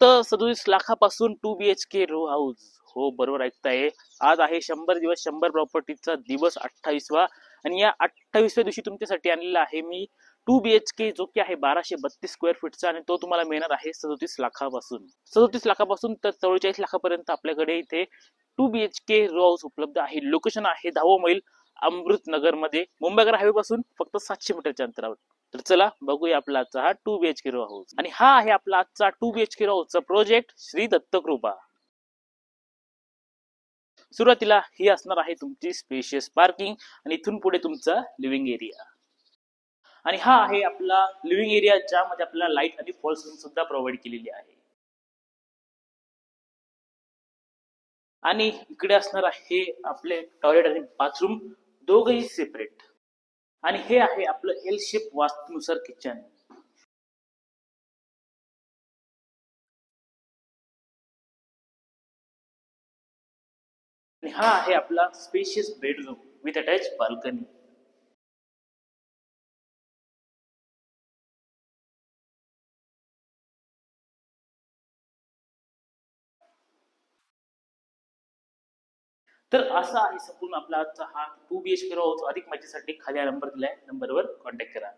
फक्त 37 लाखापासून 2 BHK row house. हो, बरोबर ऐकताय. आज आहे 100 दिवस 100 प्रॉपर्टीचा दिवस 28वा. आणि या 28व्या दिवशी तुमच्यासाठी आणलेला आहे मी 2 BHK, जो की आहे 1232 स्क्वेअर फीटचा, आणि तो तुम्हाला मिळणार आहे 37 लाखापासून. 37 लाखापासून तर 44 लाखापर्यंत आपल्याकडे इथे 2 BHK रो हाऊस उपलब्ध आहे. लोकेशन आहे 10व मैल, अमृतनगर मध्ये, मुंबईकर हायवे पासून फक्त 700 मीटरच्या अंतरावर. तर चला बघूया आपला आजचा हा 2 BHK रो हाऊस. आणि हा आहे आपला आजचा 2 BHK रो हाऊसचा प्रोजेक्ट, श्री दत्तकृपा. सुरुवातीला ही असणार आहे तुमची स्पेशियस पार्किंग, आणि इथून पुढे तुमचा लिव्हिंग एरिया. आणि हा आहे आपला लिव्हिंग एरिया, ज्यामध्ये आपल्याला लाईट आणि फॉल सीलिंग सुद्धा प्रोव्हाइड केलेली आहे. आणि इकडे असणार आहे आपले टॉयलेट आणि बाथरूम, दोघही सेपरेट. आणि हे आहे आपलं एल शेप वास्तूनुसार किचन. आणि हा आहे आपला spacious bedroom with attach balcony. तर असा आहे संपूर्ण आपला आजचा हा 2 BHK रो हाऊस. अधिक माहितीसाठी खाली नंबर दिलाय, नंबरवर कॉन्टॅक्ट करा.